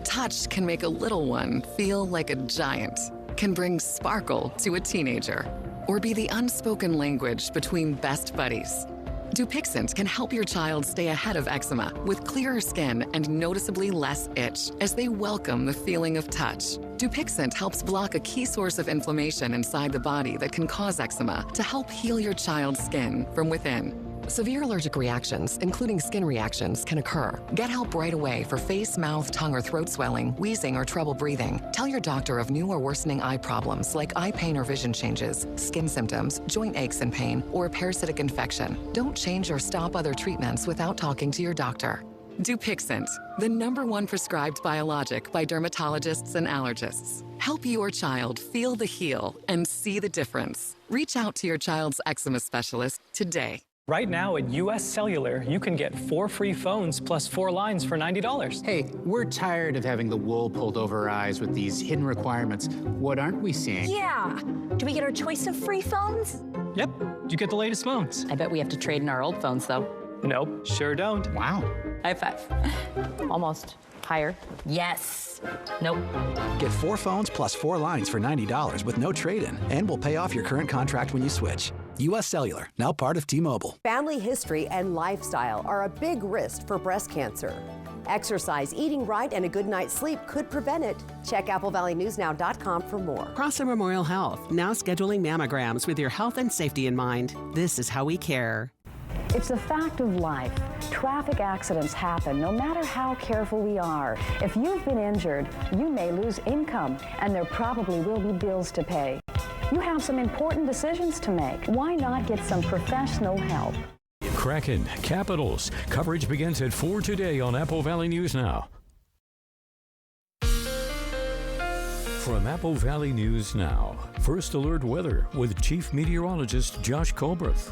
Touch can make a little one feel like a giant, can bring sparkle to a teenager, or be the unspoken language between best buddies. Dupixent can help your child stay ahead of eczema with clearer skin and noticeably less itch as they welcome the feeling of touch. Dupixent helps block a key source of inflammation inside the body that can cause eczema to help heal your child's skin from within. Severe allergic reactions, including skin reactions, can occur. Get help right away for face, mouth, tongue, or throat swelling, wheezing, or trouble breathing. Tell your doctor of new or worsening eye problems like eye pain or vision changes, skin symptoms, joint aches and pain, or a parasitic infection. Don't change or stop other treatments without talking to your doctor. Dupixent, the #1 prescribed biologic by dermatologists and allergists. Help your child feel the heal and see the difference. Reach out to your child's eczema specialist today. Right now at US Cellular, you can get 4 free phones plus 4 lines for $90. Hey, we're tired of having the wool pulled over our eyes with these hidden requirements. What aren't we seeing? Yeah. Do we get our choice of free phones? Yep, you get the latest phones. I bet we have to trade in our old phones, though. Nope, sure don't. Wow. High five. Almost. Higher. Yes. Nope. Get 4 phones plus 4 lines for $90 with no trade-in, and we'll pay off your current contract when you switch. US Cellular, now part of T-Mobile. Family history and lifestyle are a big risk for breast cancer. Exercise, eating right, and a good night's sleep could prevent it. Check AppleValleyNewsNow.com for more. Prosser Memorial Health, now scheduling mammograms with your health and safety in mind. This is how we care. It's a fact of life. Traffic accidents happen no matter how careful we are. If you've been injured, you may lose income, and there probably will be bills to pay. You have some important decisions to make. Why not get some professional help? Kraken, Capitals. Coverage begins at 4 today on Apple Valley News Now. From Apple Valley News Now, First Alert Weather with Chief Meteorologist Josh Colbreth.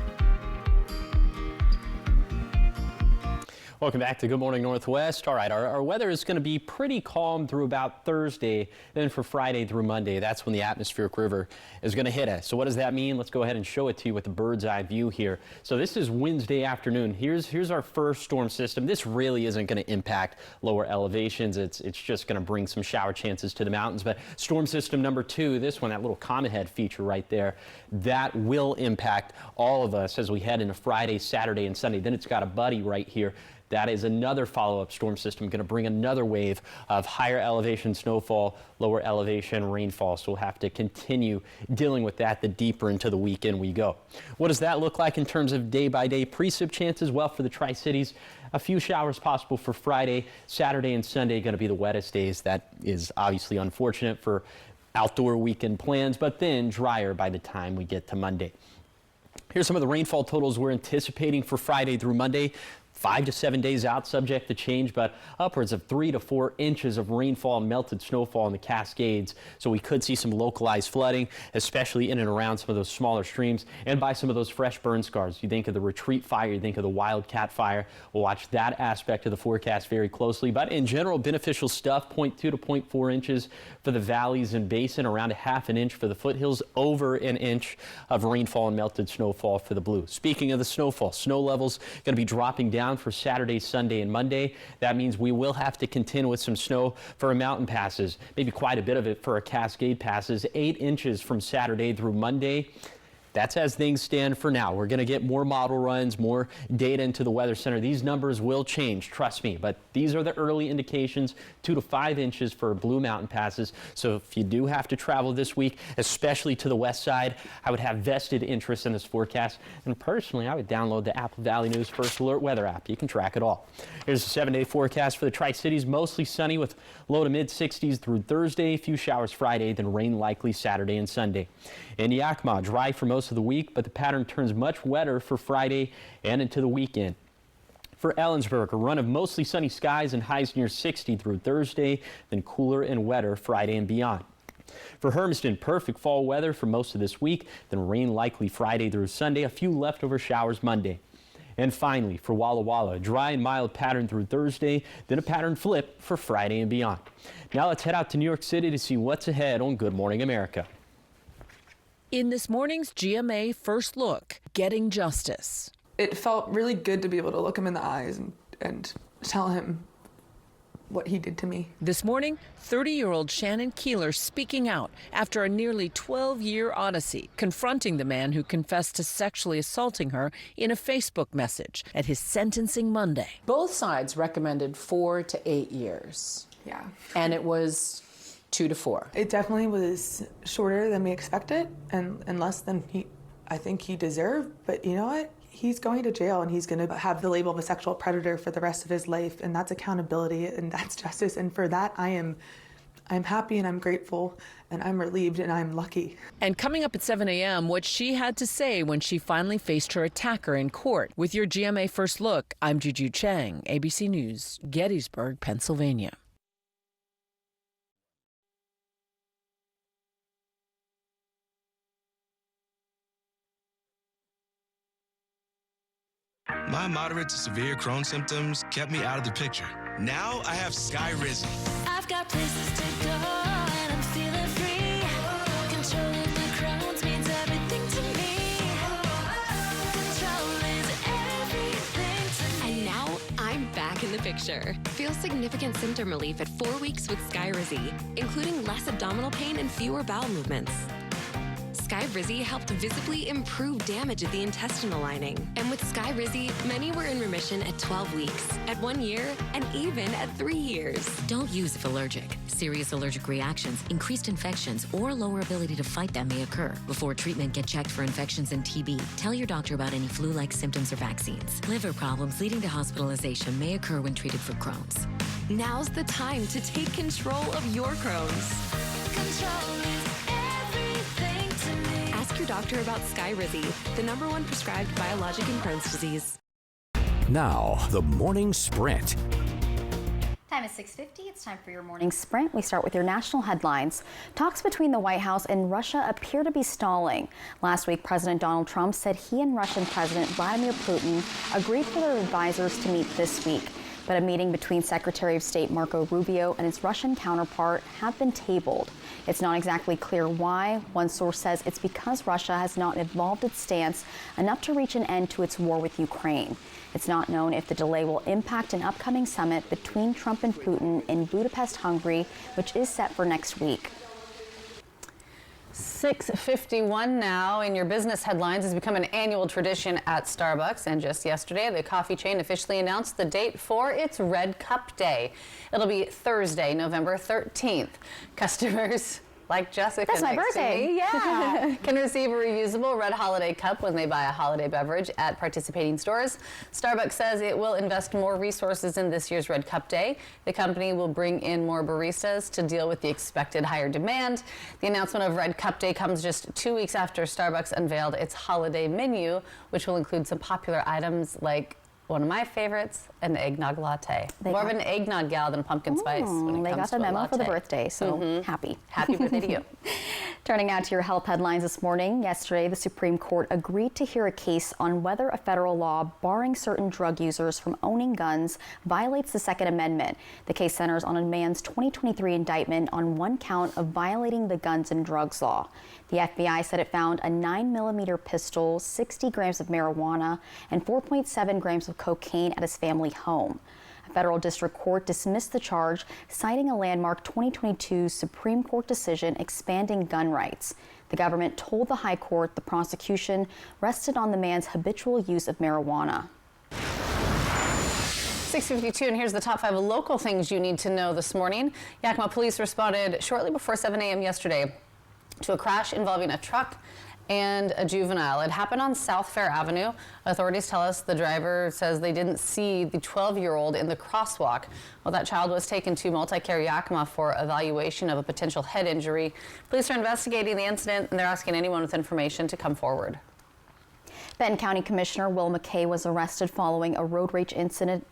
Welcome back to Good Morning Northwest. All right, our weather is going to be pretty calm through about Thursday. Then for Friday through Monday, that's when the atmospheric river is going to hit us. So what does that mean? Let's go ahead and show it to you with the bird's eye view here. So this is Wednesday afternoon. Here's our first storm system. This really isn't going to impact lower elevations. It's just going to bring some shower chances to the mountains. But storm system number 2, this one, that little comet head feature right there, that will impact all of us as we head into Friday, Saturday, and Sunday. Then it's got a buddy right here. That is another follow-up storm system going to bring another wave of higher elevation snowfall, lower elevation rainfall. So we'll have to continue dealing with that the deeper into the weekend we go. What does that look like in terms of day-by-day precip chances? Well, for the Tri-Cities, a few showers possible for Friday, Saturday, and Sunday going to be the wettest days. That is obviously unfortunate for outdoor weekend plans, but then drier by the time we get to Monday. Here's some of the rainfall totals we're anticipating for Friday through Monday. 5 to 7 days out, subject to change, but upwards of 3 to 4 inches of rainfall and melted snowfall in the Cascades. So we could see some localized flooding, especially in and around some of those smaller streams and by some of those fresh burn scars. You think of the Retreat fire, you think of the Wildcat fire. We'll watch that aspect of the forecast very closely. But in general, beneficial stuff, 0.2 to 0.4 inches for the valleys and basin, around a ½ an inch for the foothills, over an inch of rainfall and melted snowfall for the blue. Speaking of the snowfall, snow levels going to be dropping down for Saturday, Sunday, and Monday. That means we will have to contend with some snow for our mountain passes, maybe quite a bit of it for our Cascade passes. 8 inches from Saturday through Monday. That's as things stand for now. We're going to get more model runs, more data into the Weather Center. These numbers will change, trust me, but these are the early indications, 2 to 5 inches for blue mountain passes. So if you do have to travel this week, especially to the west side, I would have vested interest in this forecast. And personally, I would download the Apple Valley News First Alert weather app. You can track it all. Here's the 7-day forecast for the Tri-Cities. Mostly sunny with low to mid 60s through Thursday. A few showers Friday, then rain likely Saturday and Sunday. In Yakima, dry for most of the week, but the pattern turns much wetter for Friday and into the weekend. For Ellensburg, a run of mostly sunny skies and highs near 60 through Thursday, then cooler and wetter Friday and beyond. For Hermiston, perfect fall weather for most of this week, then rain likely Friday through Sunday, a few leftover showers Monday. And finally, for Walla Walla, a dry and mild pattern through Thursday, then a pattern flip for Friday and beyond. Now let's head out to New York City to see what's ahead on Good Morning America. In this morning's GMA First Look, getting justice. It felt really good to be able to look him in the eyes and tell him what he did to me. This morning, 30-year-old Shannon Keeler speaking out after a nearly 12-year odyssey, confronting the man who confessed to sexually assaulting her in a Facebook message at his sentencing Monday. Both sides recommended 4 to 8 years. Yeah. And it was 2 to 4. It definitely was shorter than we expected and less than I think he deserved. But you know what? He's going to jail and he's going to have the label of a sexual predator for the rest of his life, and that's accountability and that's justice. And for that, I'm happy and I'm grateful and I'm relieved and I'm lucky. And coming up at 7 a.m., what she had to say when she finally faced her attacker in court. With your GMA First Look, I'm Juju Chang, ABC News, Gettysburg, Pennsylvania. My moderate to severe Crohn's symptoms kept me out of the picture. Now I have Skyrizi. I've got places to go and I'm feeling free. Controlling the Crohn's means everything to me. Control is everything to me. And now I'm back in the picture. Feel significant symptom relief at 4 weeks with Skyrizi, including less abdominal pain and fewer bowel movements. Skyrizi helped visibly improve damage of the intestinal lining. And with Skyrizi, many were in remission at 12 weeks, at 1 year, and even at 3 years. Don't use if allergic. Serious allergic reactions, increased infections, or lower ability to fight them may occur. Before treatment, get checked for infections and TB. Tell your doctor about any flu-like symptoms or vaccines. Liver problems leading to hospitalization may occur when treated for Crohn's. Now's the time to take control of your Crohn's. Control is everything to me. Ask your doctor about Skyrizi, the #1 prescribed biologic in Crohn's disease. Now, the morning sprint. Time is 6:50. It's time for your morning sprint. We start with your national headlines. Talks between the White House and Russia appear to be stalling. Last week, President Donald Trump said he and Russian President Vladimir Putin agreed for their advisors to meet this week. But a meeting between Secretary of State Marco Rubio and his Russian counterpart have been tabled. It's not exactly clear why. One source says it's because Russia has not evolved its stance enough to reach an end to its war with Ukraine. It's not known if the delay will impact an upcoming summit between Trump and Putin in Budapest, Hungary, which is set for next week. 6:51 now. In your business headlines, has become an annual tradition at Starbucks. And just yesterday, the coffee chain officially announced the date for its Red Cup Day. It'll be Thursday, November 13th. Customers like Jessica That's my next to birthday. me, yeah, can receive a reusable Red Holiday cup when they buy a holiday beverage at participating stores. Starbucks says it will invest more resources in this year's Red Cup Day. The company will bring in more baristas to deal with the expected higher demand. The announcement of Red Cup Day comes just 2 weeks after Starbucks unveiled its holiday menu, which will include some popular items like one of my favorites, an eggnog latte. More of an eggnog gal than pumpkin spice when it They comes got the to a memo for the latte. birthday, so happy. Happy birthday to you. Turning now to your health headlines this morning. Yesterday, the Supreme Court agreed to hear a case on whether a federal law barring certain drug users from owning guns violates the Second Amendment. The case centers on a man's 2023 indictment on one count of violating the guns and drugs law. The FBI said it found a 9mm pistol, 60 grams of marijuana, and 4.7 grams of cocaine at his family home. A federal district court dismissed the charge, citing a landmark 2022 Supreme Court decision expanding gun rights. The government told the high court the prosecution rested on the man's habitual use of marijuana. 6:52, and here's the top 5 local things you need to know this morning. Yakima police responded shortly before 7 a.m. yesterday to a crash involving a truck and a juvenile. It happened on South Fair Avenue. Authorities tell us the driver says they didn't see the 12-year-old in the crosswalk. Well, that child was taken to Multi-Care Yakima for evaluation of a potential head injury. Police are investigating the incident, and they're asking anyone with information to come forward. Benton County Commissioner Will McKay was arrested following a road rage incident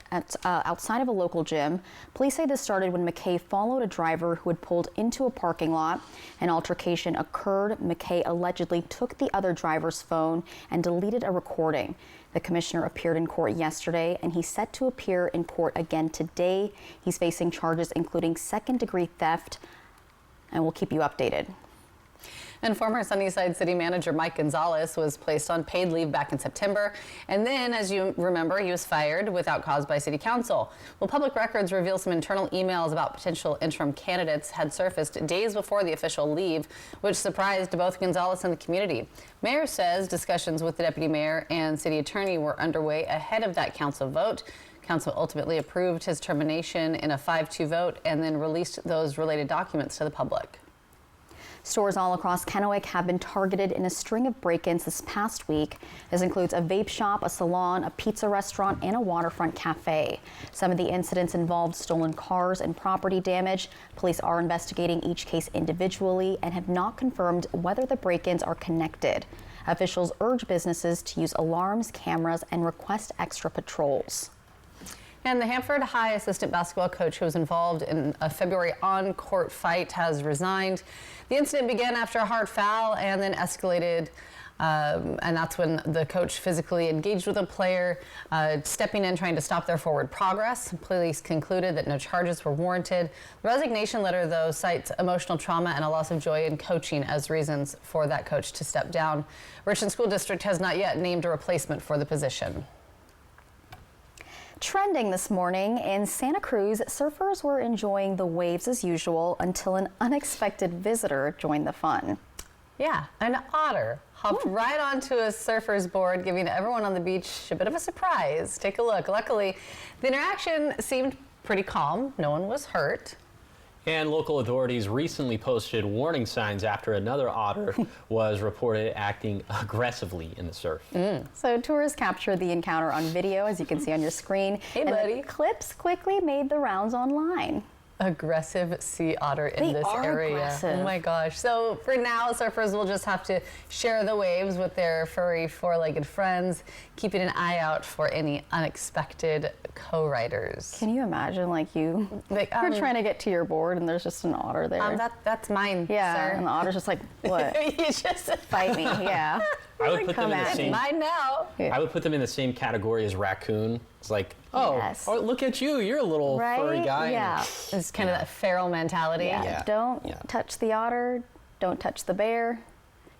outside of a local gym. Police say this started when McKay followed a driver who had pulled into a parking lot. An altercation occurred. McKay allegedly took the other driver's phone and deleted a recording. The commissioner appeared in court yesterday, and he's set to appear in court again today. He's facing charges including second-degree theft, and we'll keep you updated. And former Sunnyside City Manager Mike Gonzalez was placed on paid leave back in September. And then, as you remember, he was fired without cause by City Council. Well, public records reveal some internal emails about potential interim candidates had surfaced days before the official leave, which surprised both Gonzalez and the community. Mayor says discussions with the deputy mayor and city attorney were underway ahead of that council vote. Council ultimately approved his termination in a 5-2 vote and then released those related documents to the public. Stores all across Kennewick have been targeted in a string of break-ins this past week. This includes a vape shop, a salon, a pizza restaurant, and a waterfront cafe. Some of the incidents involved stolen cars and property damage. Police are investigating each case individually and have not confirmed whether the break-ins are connected. Officials urge businesses to use alarms, cameras, and request extra patrols. And the Hanford High assistant basketball coach who was involved in a February on-court fight has resigned. The incident began after a hard foul and then escalated, and that's when the coach physically engaged with a player, stepping in trying to stop their forward progress. Police concluded that no charges were warranted. The resignation letter, though, cites emotional trauma and a loss of joy in coaching as reasons for that coach to step down. Richland School District has not yet named a replacement for the position. Trending this morning in Santa Cruz, surfers were enjoying the waves as usual until an unexpected visitor joined the fun. Yeah, an otter hopped right onto a surfer's board, giving everyone on the beach a bit of a surprise. Take a look. Luckily, the interaction seemed pretty calm. No one was hurt. And local authorities recently posted warning signs after another otter was reported acting aggressively in the surf. So tourists captured the encounter on video, as you can see on your screen. Hey, and buddy. the clips quickly made the rounds online. Aggressive sea otter in this area. Aggressive. Oh my gosh. So for now, surfers will just have to share the waves with their furry four-legged friends, keeping an eye out for any unexpected co-riders. Can you imagine, like you're trying to get to your board and there's just an otter there? That's mine, yeah, sir. And the otter's just like, what? You just Fight me, yeah. I would put them in the same. Mine now. I would put them in the same category as raccoon. It's like, Yes. oh, look at you! You're a little furry guy. Yeah. It's kind of that feral mentality. Yeah. Don't touch the otter. Don't touch the bear.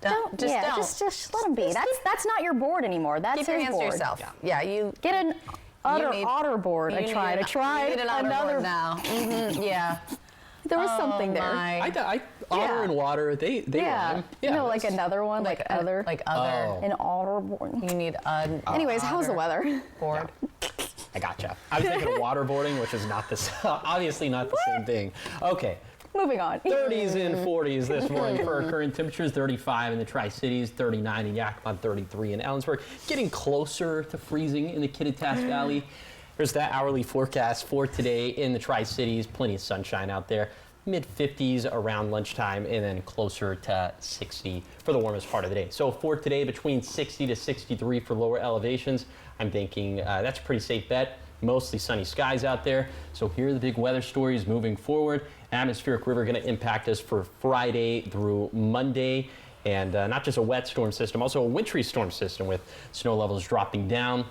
Don't. Just let them be. That's not your board anymore. That's Keep your his hands board. to yourself. Yeah, you get an otter board. You need an otter board now. Yeah. There was something there. Otter and water, they rhyme. Yeah, no, like another one, like other. Like other. Oh. An otter board. You need an Anyways, how's the weather? board. I gotcha. I was thinking of waterboarding, which is not this, obviously not the same thing. Okay. Moving on. 30s and 40s this morning for our current temperatures. 35 in the Tri-Cities, 39 in Yakima, 33 in Ellensburg. Getting closer to freezing in the Kittitas Valley. There's that hourly forecast for today in the Tri-Cities. Plenty of sunshine out there. Mid-50s around lunchtime, and then closer to 60 for the warmest part of the day. So for today, between 60 to 63 for lower elevations. I'm thinking that's a pretty safe bet. Mostly sunny skies out there. So here are the big weather stories moving forward. Atmospheric river going to impact us for Friday through Monday. And not just a wet storm system, also a wintry storm system with snow levels dropping down.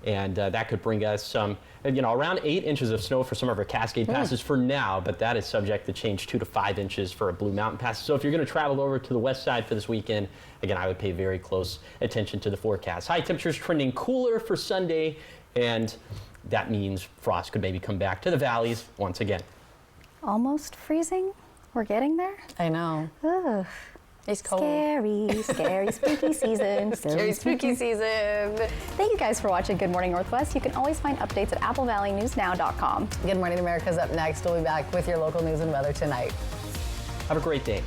And that could bring us some, around 8 inches of snow for some of our Cascade passes for now, but that is subject to change 2 to 5 inches for a Blue Mountain Pass. So if you're going to travel over to the west side for this weekend, again, I would pay very close attention to the forecast. High temperatures trending cooler for Sunday, and that means frost could maybe come back to the valleys once again. Almost freezing? We're getting there? I know. Ugh. It's cold. Scary, spooky season. Scary, spooky season. Thank you guys for watching Good Morning Northwest. You can always find updates at applevalleyNewsNow.com. Good Morning America's up next. We'll be back with your local news and weather tonight. Have a great day.